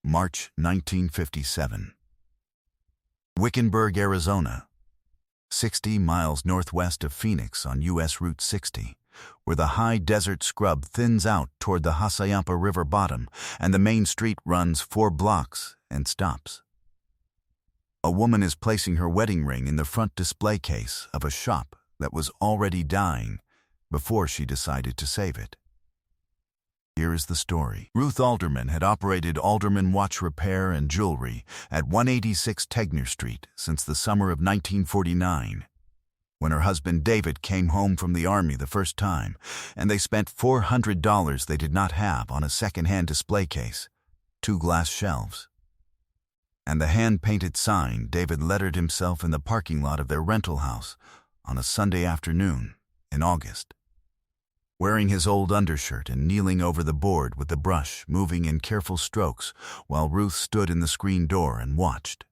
March 1957. Wickenburg, Arizona, 60 miles northwest of Phoenix on U.S. Route 60, where the high desert scrub thins out toward the Hassayampa River bottom and the main street runs 4 blocks and stops. A woman is placing her wedding ring in the front display case of a shop that was already dying before she decided to save it. Here is the story. Ruth Alderman had operated Alderman Watch Repair and Jewelry at 186 Tegner Street since the summer of 1949, when her husband David came home from the Army the first time, and they spent $400 they did not have on a second-hand display case, 2 glass shelves, and the hand-painted sign David lettered himself in the parking lot of their rental house on a Sunday afternoon in August. Wearing his old undershirt and kneeling over the board with the brush moving in careful strokes while Ruth stood in the screen door and watched.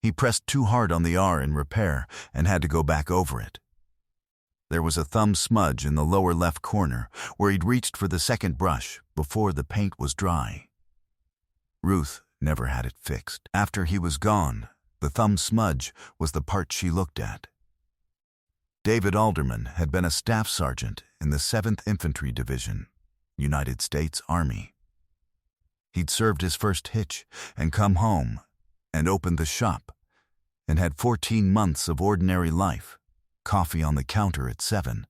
He pressed too hard on the R in repair and had to go back over it. There was a thumb smudge in the lower left corner where he'd reached for the second brush before the paint was dry. Ruth never had it fixed. After he was gone, the thumb smudge was the part she looked at. David Alderman had been a staff sergeant in the 7th Infantry Division, United States Army. He'd served his first hitch and come home and opened the shop and had 14 months of ordinary life, coffee on the counter at 7,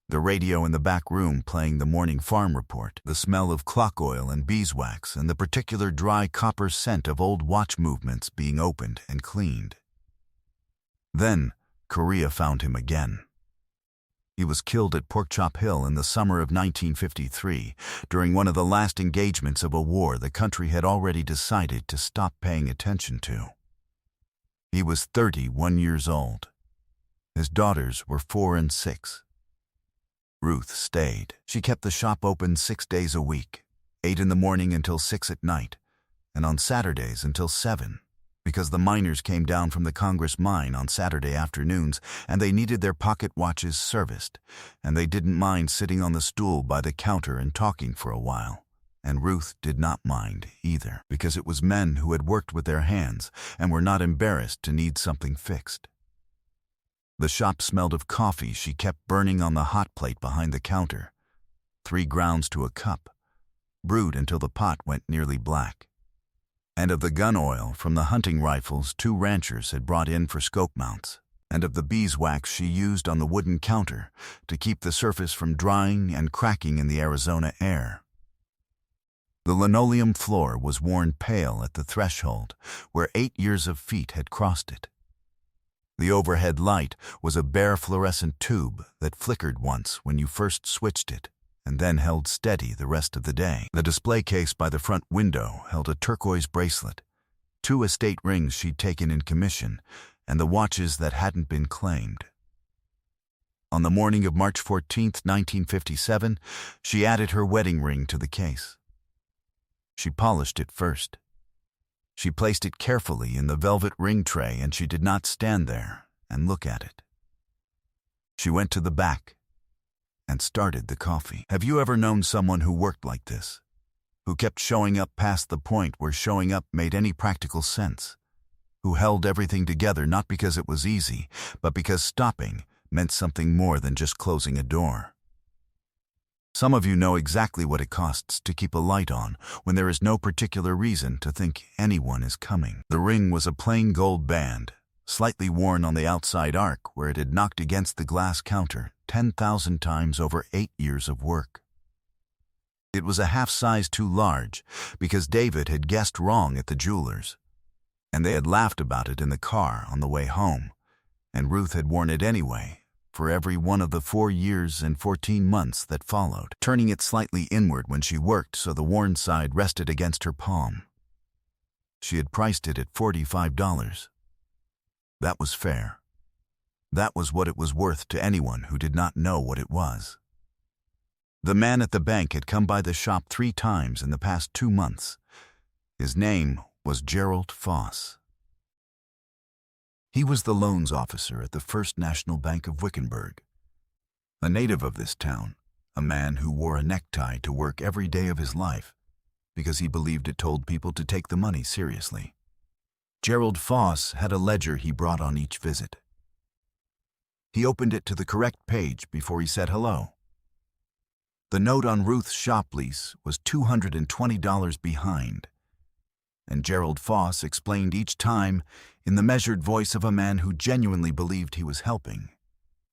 the radio in the back room playing the morning farm report, the smell of clock oil and beeswax, and the particular dry copper scent of old watch movements being opened and cleaned. Then Korea found him again. He was killed at Porkchop Hill in the summer of 1953 during one of the last engagements of a war the country had already decided to stop paying attention to. He was 31 years old. His daughters were 4 and 6. Ruth stayed. She kept the shop open 6 days a week, 8 in the morning until 6 at night, and on Saturdays until 7. Because the miners came down from the Congress mine on Saturday afternoons and they needed their pocket watches serviced, and they didn't mind sitting on the stool by the counter and talking for a while. And Ruth did not mind either, because it was men who had worked with their hands and were not embarrassed to need something fixed. The shop smelled of coffee she kept burning on the hot plate behind the counter, 3 grounds to a cup, brewed until the pot went nearly black, and of the gun oil from the hunting rifles 2 ranchers had brought in for scope mounts, and of the beeswax she used on the wooden counter to keep the surface from drying and cracking in the Arizona air. The linoleum floor was worn pale at the threshold where 8 years of feet had crossed it. The overhead light was a bare fluorescent tube that flickered once when you first switched it, and then held steady the rest of the day. The display case by the front window held a turquoise bracelet, 2 estate rings she'd taken in commission, and the watches that hadn't been claimed. On the morning of March 14, 1957, she added her wedding ring to the case. She polished it first. She placed it carefully in the velvet ring tray, and she did not stand there and look at it. She went to the back and started the coffee. Have you ever known someone who worked like this? Who kept showing up past the point where showing up made any practical sense? Who held everything together not because it was easy, but because stopping meant something more than just closing a door? Some of you know exactly what it costs to keep a light on when there is no particular reason to think anyone is coming. The ring was a plain gold band, slightly worn on the outside arc where it had knocked against the glass counter 10,000 times over 8 years of work. It was a half size too large because David had guessed wrong at the jeweler's, and they had laughed about it in the car on the way home, and Ruth had worn it anyway for every one of the 4 years and 14 months that followed, turning it slightly inward when she worked so the worn side rested against her palm. She had priced it at $45. That was fair. That was what it was worth to anyone who did not know what it was. The man at the bank had come by the shop 3 times in the past 2 months. His name was Gerald Foss. He was the loans officer at the First National Bank of Wickenburg. A native of this town, a man who wore a necktie to work every day of his life, because he believed it told people to take the money seriously. Gerald Foss had a ledger he brought on each visit. He opened it to the correct page before he said hello. The note on Ruth's shop lease was $220 behind, and Gerald Foss explained each time, in the measured voice of a man who genuinely believed he was helping,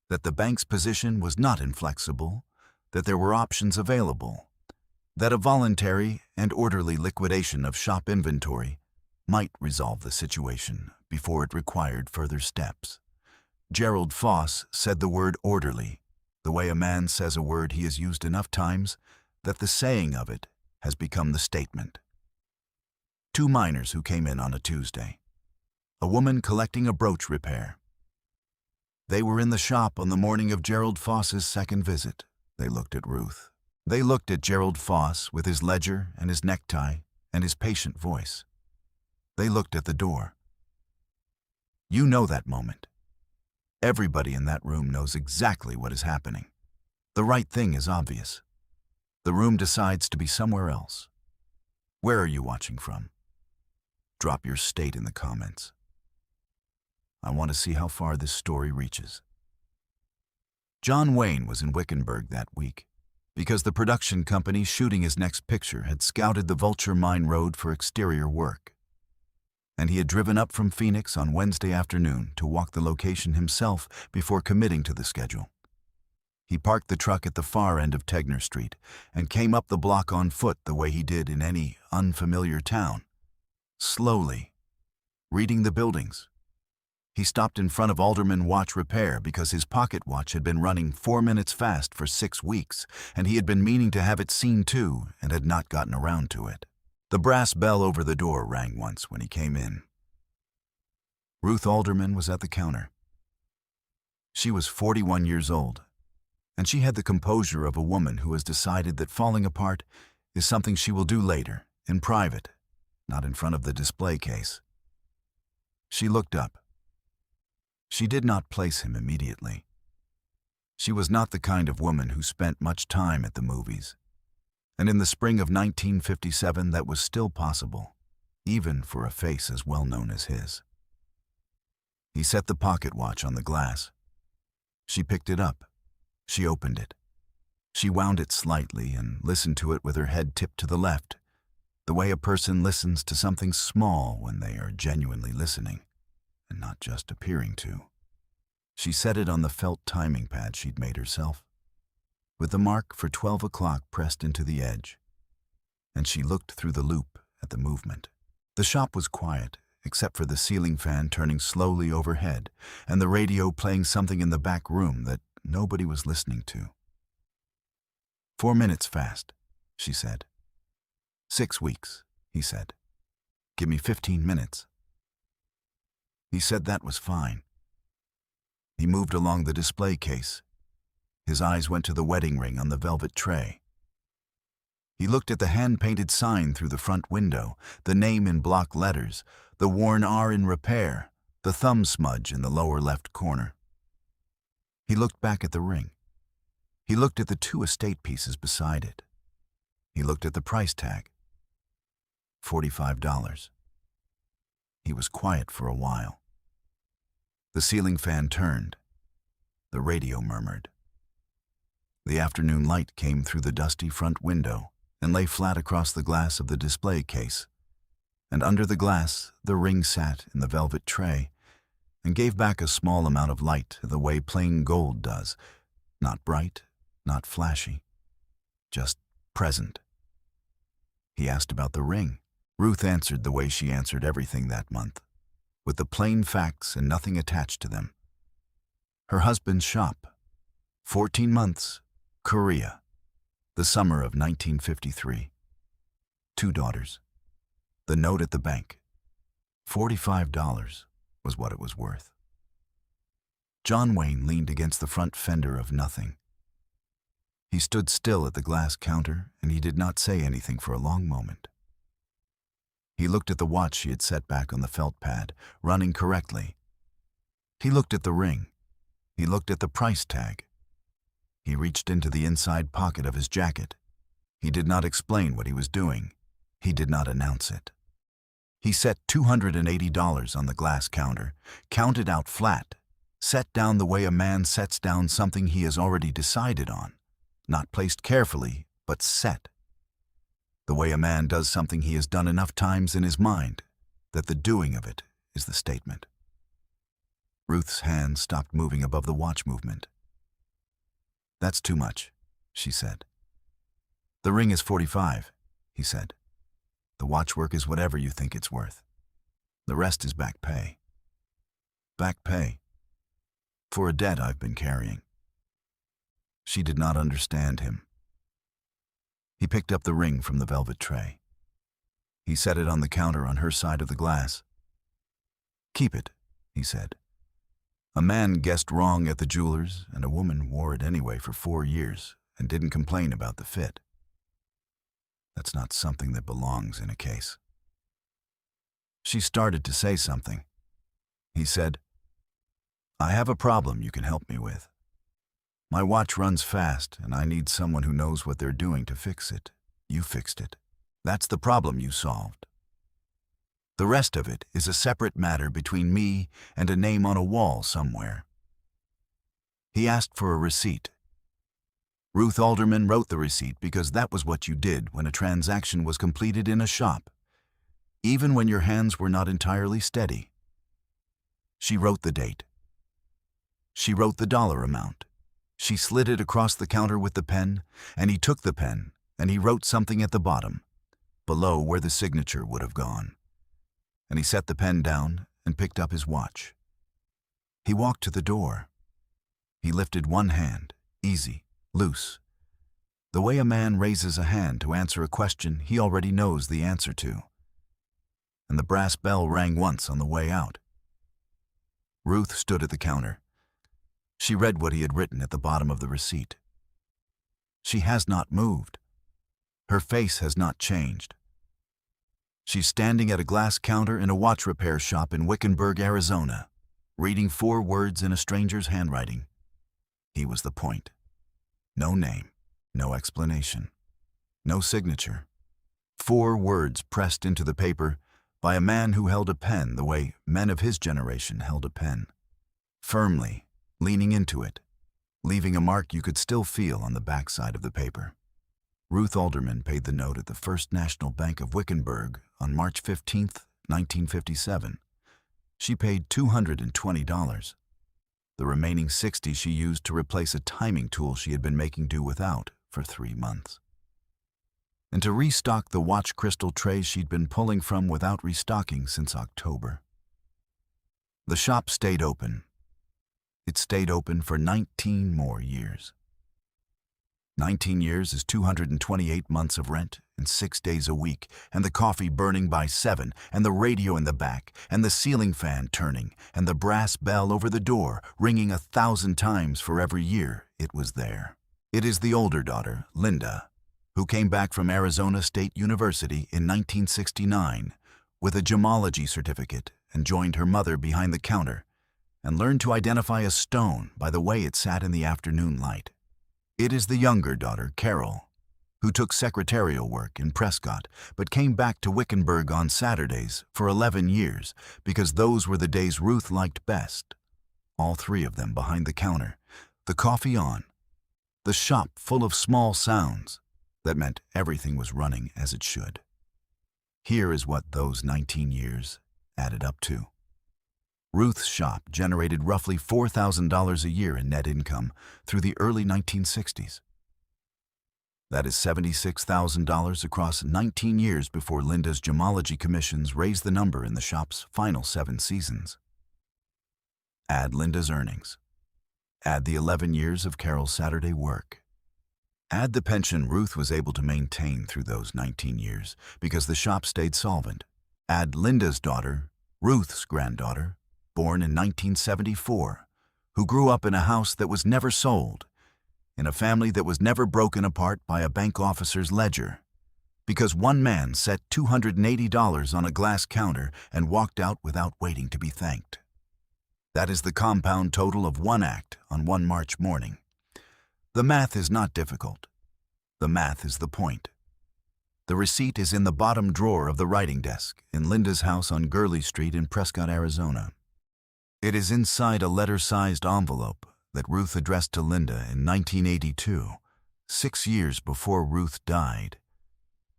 that the bank's position was not inflexible, that there were options available, that a voluntary and orderly liquidation of shop inventory might resolve the situation before it required further steps. Gerald Foss said the word orderly, the way a man says a word he has used enough times that the saying of it has become the statement. Two miners who came in on a Tuesday. A woman collecting a brooch repair. They were in the shop on the morning of Gerald Foss's second visit. They looked at Ruth. They looked at Gerald Foss with his ledger and his necktie and his patient voice. They looked at the door. You know that moment. Everybody in that room knows exactly what is happening. The right thing is obvious. The room decides to be somewhere else. Where are you watching from? Drop your state in the comments. I want to see how far this story reaches. John Wayne was in Wickenburg that week because the production company shooting his next picture had scouted the Vulture Mine Road for exterior work, and he had driven up from Phoenix on Wednesday afternoon to walk the location himself before committing to the schedule. He parked the truck at the far end of Tegner Street and came up the block on foot the way he did in any unfamiliar town, slowly, reading the buildings. He stopped in front of Alderman Watch Repair because his pocket watch had been running 4 minutes fast for 6 weeks, and he had been meaning to have it seen too and had not gotten around to it. The brass bell over the door rang once when he came in. Ruth Alderman was at the counter. She was 41 years old, and she had the composure of a woman who has decided that falling apart is something she will do later, in private, not in front of the display case. She looked up. She did not place him immediately. She was not the kind of woman who spent much time at the movies, and in the spring of 1957 that was still possible, even for a face as well known as his. He set the pocket watch on the glass. She picked it up. She opened it. She wound it slightly and listened to it with her head tipped to the left, the way a person listens to something small when they are genuinely listening, and not just appearing to. She set it on the felt timing pad she'd made herself, with the mark for 12 o'clock pressed into the edge, and she looked through the loop at the movement. The shop was quiet, except for the ceiling fan turning slowly overhead and the radio playing something in the back room that nobody was listening to. 4 minutes fast, she said. 6 weeks, he said. Give me 15 minutes. He said that was fine. He moved along the display case. His eyes went to the wedding ring on the velvet tray. He looked at the hand-painted sign through the front window, the name in block letters, the worn R in repair, the thumb smudge in the lower left corner. He looked back at the ring. He looked at the 2 estate pieces beside it. He looked at the price tag. $45. He was quiet for a while. The ceiling fan turned. The radio murmured. The afternoon light came through the dusty front window and lay flat across the glass of the display case, and under the glass the ring sat in the velvet tray and gave back a small amount of light the way plain gold does, not bright, not flashy, just present. He asked about the ring. Ruth answered the way she answered everything that month, with the plain facts and nothing attached to them. Her husband's shop, 14 months, Korea, the summer of 1953. 2 daughters. The note at the bank. $45 was what it was worth. John Wayne leaned against the front fender of nothing. He stood still at the glass counter, and he did not say anything for a long moment. He looked at the watch he had set back on the felt pad, running correctly. He looked at the ring. He looked at the price tag. He reached into the inside pocket of his jacket. He did not explain what he was doing. He did not announce it. He set $280 on the glass counter, counted out flat, set down the way a man sets down something he has already decided on, not placed carefully, but set. The way a man does something he has done enough times in his mind that the doing of it is the statement. Ruth's hand stopped moving above the watch movement. "That's too much," she said. "The ring is 45, he said. "The watchwork is whatever you think it's worth. The rest is back pay." "Back pay? For a debt I've been carrying." She did not understand him. He picked up the ring from the velvet tray. He set it on the counter on her side of the glass. "Keep it," he said. "A man guessed wrong at the jeweler's, and a woman wore it anyway for 4 years and didn't complain about the fit. That's not something that belongs in a case." She started to say something. He said, "I have a problem you can help me with. My watch runs fast, and I need someone who knows what they're doing to fix it. You fixed it. That's the problem you solved. The rest of it is a separate matter between me and a name on a wall somewhere." He asked for a receipt. Ruth Alderman wrote the receipt because that was what you did when a transaction was completed in a shop, even when your hands were not entirely steady. She wrote the date. She wrote the dollar amount. She slid it across the counter with the pen, and he took the pen, and he wrote something at the bottom, below where the signature would have gone. And he set the pen down and picked up his watch. He walked to the door. He lifted one hand, easy, loose, the way a man raises a hand to answer a question he already knows the answer to. And the brass bell rang once on the way out. Ruth stood at the counter. She read what he had written at the bottom of the receipt. She has not moved. Her face has not changed. She's standing at a glass counter in a watch repair shop in Wickenburg, Arizona, reading 4 words in a stranger's handwriting. He was the point. No name, no explanation, no signature. 4 words pressed into the paper by a man who held a pen the way men of his generation held a pen, firmly, leaning into it, leaving a mark you could still feel on the backside of the paper. Ruth Alderman paid the note at the First National Bank of Wickenburg on March 15, 1957. She paid $220. The remaining $60 she used to replace a timing tool she had been making do without for 3 months. And to restock the watch crystal trays she'd been pulling from without restocking since October. The shop stayed open. It stayed open for 19 more years. 19 years is 228 months of rent and 6 days a week, and the coffee burning by 7, and the radio in the back, and the ceiling fan turning, and the brass bell over the door ringing 1,000 times for every year it was there. It is the older daughter, Linda, who came back from Arizona State University in 1969 with a gemology certificate and joined her mother behind the counter and learned to identify a stone by the way it sat in the afternoon light. It is the younger daughter, Carol, who took secretarial work in Prescott but came back to Wickenburg on Saturdays for 11 years because those were the days Ruth liked best. All 3 of them behind the counter, the coffee on, the shop full of small sounds that meant everything was running as it should. Here is what those 19 years added up to. Ruth's shop generated roughly $4,000 a year in net income through the early 1960s. That is $76,000 across 19 years before Linda's gemology commissions raised the number in the shop's final 7 seasons. Add Linda's earnings. Add the 11 years of Carol's Saturday work. Add the pension Ruth was able to maintain through those 19 years because the shop stayed solvent. Add Linda's daughter, Ruth's granddaughter, born in 1974, who grew up in a house that was never sold, in a family that was never broken apart by a bank officer's ledger, because one man set $280 on a glass counter and walked out without waiting to be thanked. That is the compound total of one act on one March morning. The math is not difficult. The math is the point. The receipt is in the bottom drawer of the writing desk in Linda's house on Gurley Street in Prescott, Arizona. It is inside a letter-sized envelope that Ruth addressed to Linda in 1982, 6 years before Ruth died,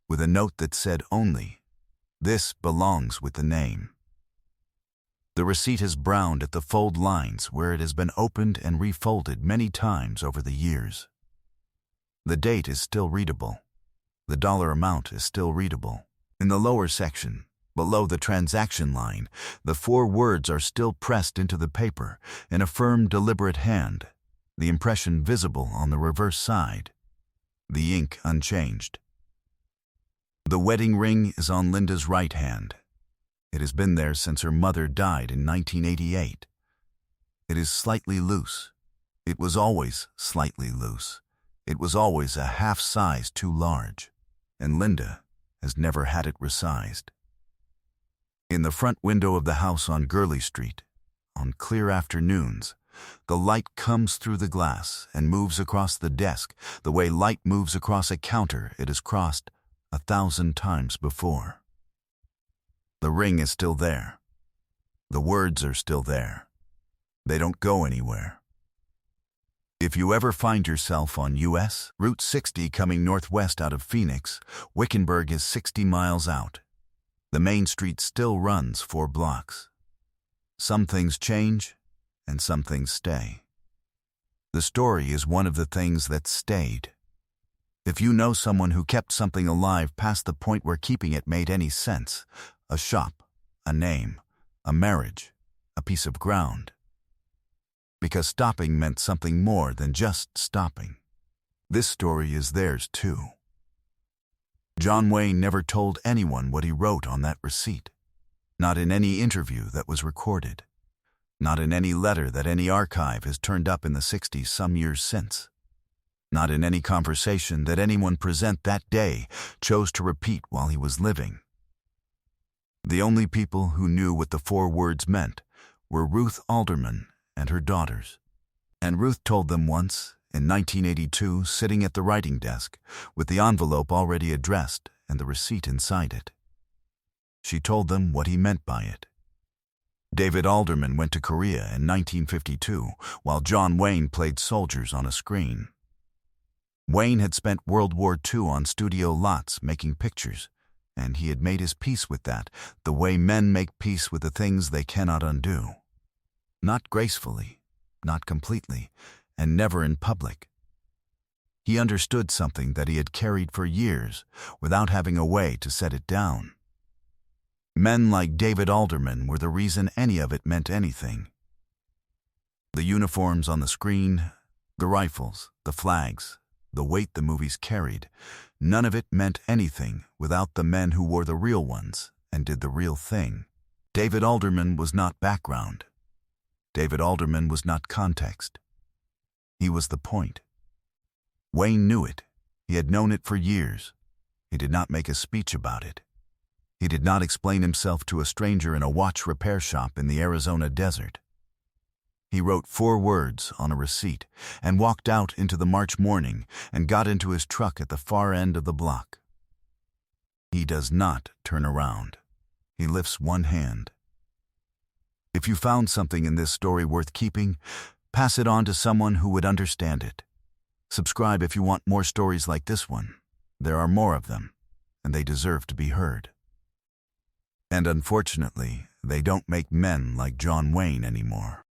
with a note that said only, "This belongs with the name." The receipt is browned at the fold lines where it has been opened and refolded many times over the years. The date is still readable. The dollar amount is still readable. In the lower section, below the transaction line, the 4 words are still pressed into the paper in a firm, deliberate hand, the impression visible on the reverse side, the ink unchanged. The wedding ring is on Linda's right hand. It has been there since her mother died in 1988. It is slightly loose. It was always slightly loose. It was always a half size too large, and Linda has never had it resized. In the front window of the house on Gurley Street, on clear afternoons, the light comes through the glass and moves across the desk the way light moves across a counter it has crossed 1,000 times before. The ring is still there. The words are still there. They don't go anywhere. If you ever find yourself on US Route 60 coming northwest out of Phoenix, Wickenburg is 60 miles out. The main street still runs 4 blocks. Some things change, and some things stay. The story is one of the things that stayed. If you know someone who kept something alive past the point where keeping it made any sense, a shop, a name, a marriage, a piece of ground, because stopping meant something more than just stopping. This story is theirs too. John Wayne never told anyone what he wrote on that receipt, not in any interview that was recorded, not in any letter that any archive has turned up in the 60s some years since, not in any conversation that anyone present that day chose to repeat while he was living. The only people who knew what the 4 words meant were Ruth Alderman and her daughters. And Ruth told them once, in 1982, sitting at the writing desk, with the envelope already addressed and the receipt inside it. She told them what he meant by it. David Alderman went to Korea in 1952, while John Wayne played soldiers on a screen. Wayne had spent World War II on studio lots making pictures, and he had made his peace with that, the way men make peace with the things they cannot undo. Not gracefully, not completely, and never in public. He understood something that he had carried for years without having a way to set it down. Men like David Alderman were the reason any of it meant anything. The uniforms on the screen, the rifles, the flags, the weight the movies carried, none of it meant anything without the men who wore the real ones and did the real thing. David Alderman was not background. David Alderman was not context. He was the point. Wayne knew it. He had known it for years. He did not make a speech about it. He did not explain himself to a stranger in a watch repair shop in the Arizona desert. He wrote 4 words on a receipt and walked out into the March morning and got into his truck at the far end of the block. He does not turn around. He lifts one hand. If you found something in this story worth keeping, pass it on to someone who would understand it. Subscribe if you want more stories like this one. There are more of them, and they deserve to be heard. And unfortunately, they don't make men like John Wayne anymore.